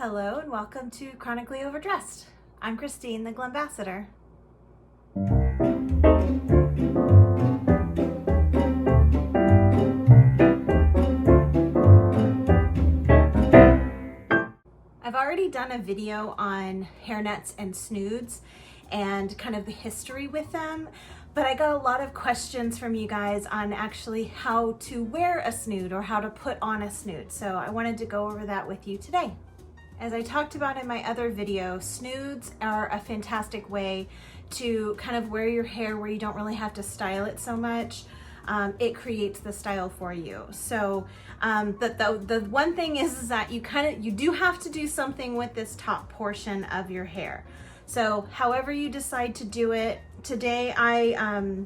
Hello and welcome to Chronically Overdressed. I'm Christine, the Glambassador. I've already done a video on hairnets and snoods and kind of the history with them, but I got a lot of questions from you guys on actually how to wear a snood or how to put on a snood. So I wanted to go over that with you today. As I talked about in my other video, snoods are a fantastic way to kind of wear your hair where you don't really have to style it so much. It creates the style for you. So the one thing is that you do have to do something with this top portion of your hair. So however you decide to do it, today I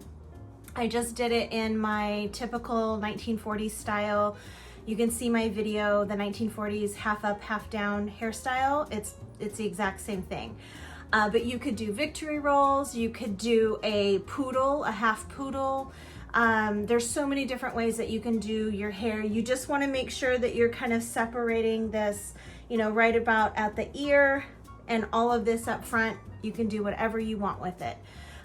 just did it in my typical 1940s style. You can see my video, the 1940s half up, half down hairstyle. It's the exact same thing. But you could do victory rolls, you could do a poodle, a half poodle. There's so many different ways that you can do your hair. You just want to make sure that you're kind of separating this, right about at the ear and all of this up front. You can do whatever you want with it.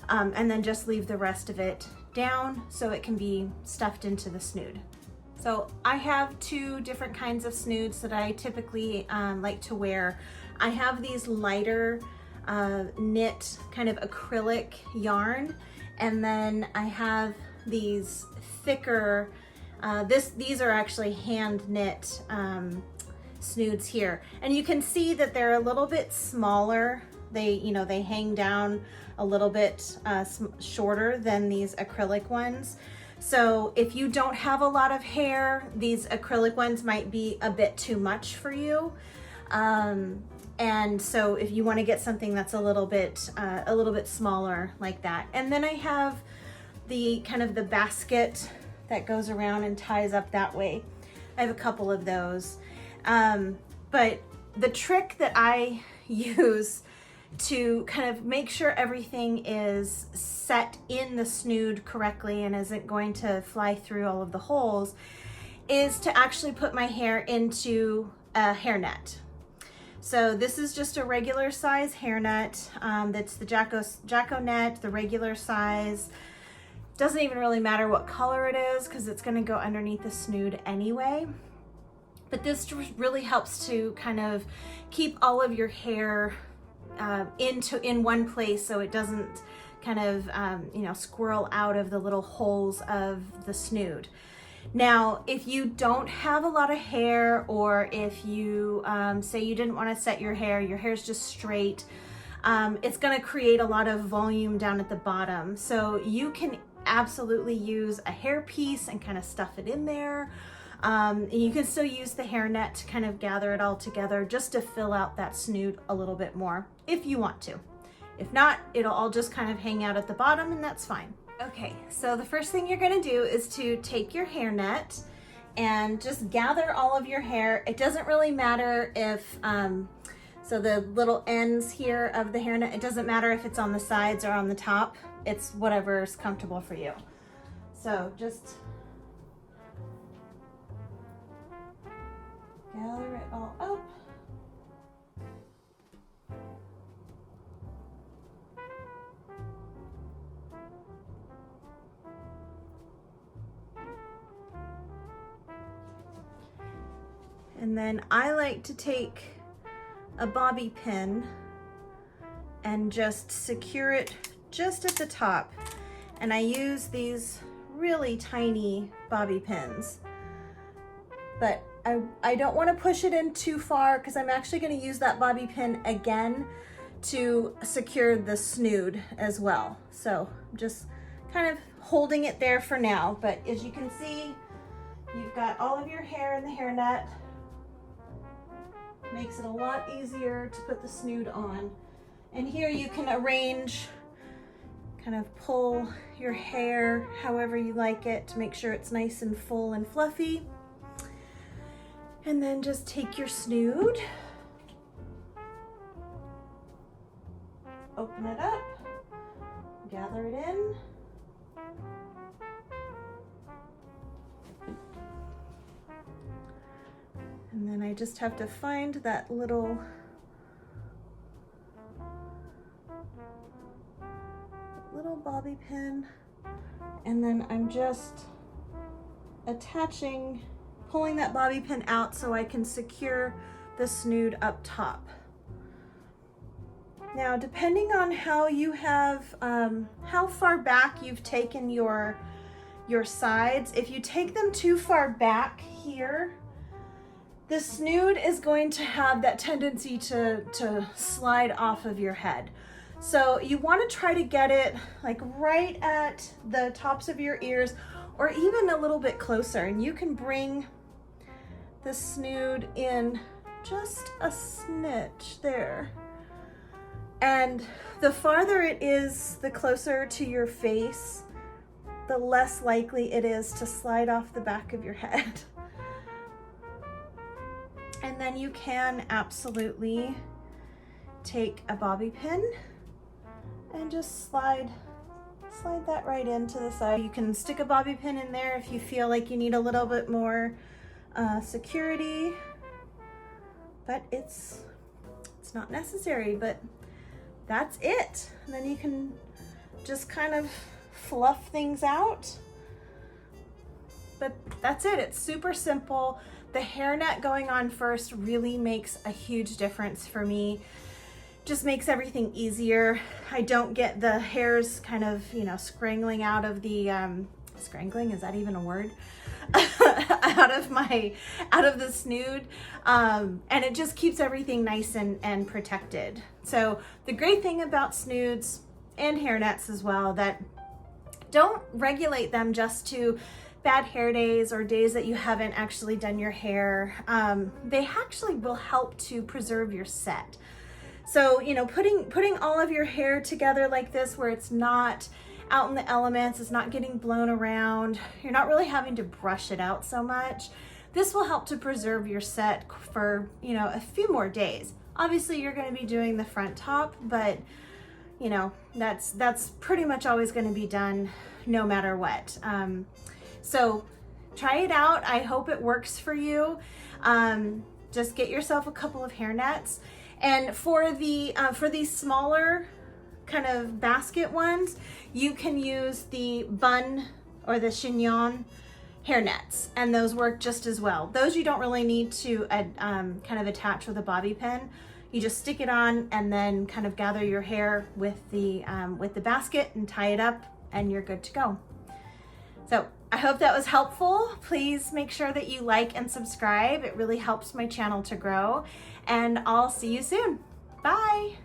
And then just leave the rest of it down so it can be stuffed into the snood. So I have two different kinds of snoods that I typically like to wear. I have these lighter knit kind of acrylic yarn, and then I have these thicker, these are actually hand knit snoods here. And you can see that they're a little bit smaller. They hang down a little bit shorter than these acrylic ones. So if you don't have a lot of hair, these acrylic ones might be a bit too much for you. And so if you want to get something that's a little bit smaller like that. And then I have the kind of the basket that goes around and ties up that way. I have a couple of those. But the trick that I use to kind of make sure everything is set in the snood correctly and isn't going to fly through all of the holes is to actually put my hair into a hairnet. So this is just a regular size hairnet. That's the Jacko net, the regular size. Doesn't even really matter what color it is because it's going to go underneath the snood anyway. But this really helps to kind of keep all of your hair in one place so it doesn't kind of squirrel out of the little holes of the snood. Now if you don't have a lot of hair, or if you say you didn't want to set your hair's just straight, it's going to create a lot of volume down at the bottom. So you can absolutely use a hair piece and kind of stuff it in there. And you can still use the hairnet to kind of gather it all together just to fill out that snood a little bit more if you want to. If not, it'll all just kind of hang out at the bottom, and that's fine. Okay, so the first thing you're going to do is to take your hairnet and just gather all of your hair. It doesn't really matter if, so the little ends here of the hairnet, it doesn't matter if it's on the sides or on the top. It's whatever's comfortable for you. So just gather it all up. And then I like to take a bobby pin and just secure it just at the top. And I use these really tiny bobby pins. But I don't want to push it in too far because I'm actually going to use that bobby pin again to secure the snood as well. So I'm just kind of holding it there for now. But as you can see, you've got all of your hair in the hairnet. Makes it a lot easier to put the snood on. And here you can arrange, kind of pull your hair however you like it to make sure it's nice and full and fluffy. And then just take your snood, open it up, gather it in, and then I just have to find that little bobby pin, and then I'm just attaching, pulling that bobby pin out so I can secure the snood up top. Now, depending on how you have, how far back you've taken your sides, if you take them too far back here, the snood is going to have that tendency to slide off of your head. So you want to try to get it like right at the tops of your ears, or even a little bit closer, and you can bring the snood in just a snitch there. And the farther it is, the closer to your face, the less likely it is to slide off the back of your head. And then you can absolutely take a bobby pin and just slide that right into the side. You can stick a bobby pin in there if you feel like you need a little bit more security, but it's not necessary, but that's it. And then you can just kind of fluff things out. But that's it. It's super simple. The hairnet going on first really makes a huge difference for me. Just makes everything easier. I don't get the hairs kind of, you know, scrangling out of the, scrangling, is that even a word? out of the snood. And it just keeps everything nice and protected. So the great thing about snoods and hairnets as well, that don't regulate them just to bad hair days or days that you haven't actually done your hair. They actually will help to preserve your set. So, you know, putting all of your hair together like this, where it's not out in the elements, it's not getting blown around, you're not really having to brush it out so much. This will help to preserve your set for, you know, a few more days. Obviously you're going to be doing the front top, but you know, that's pretty much always going to be done no matter what. So try it out. I hope it works for you. Just get yourself a couple of hairnets. And for these smaller kind of basket ones, you can use the bun or the chignon hairnets, and those work just as well. Those you don't really need to kind of attach with a bobby pin. You just stick it on and then kind of gather your hair with the basket and tie it up, and you're good to go. So I hope that was helpful. Please make sure that you like and subscribe. It really helps my channel to grow, and I'll see you soon. Bye.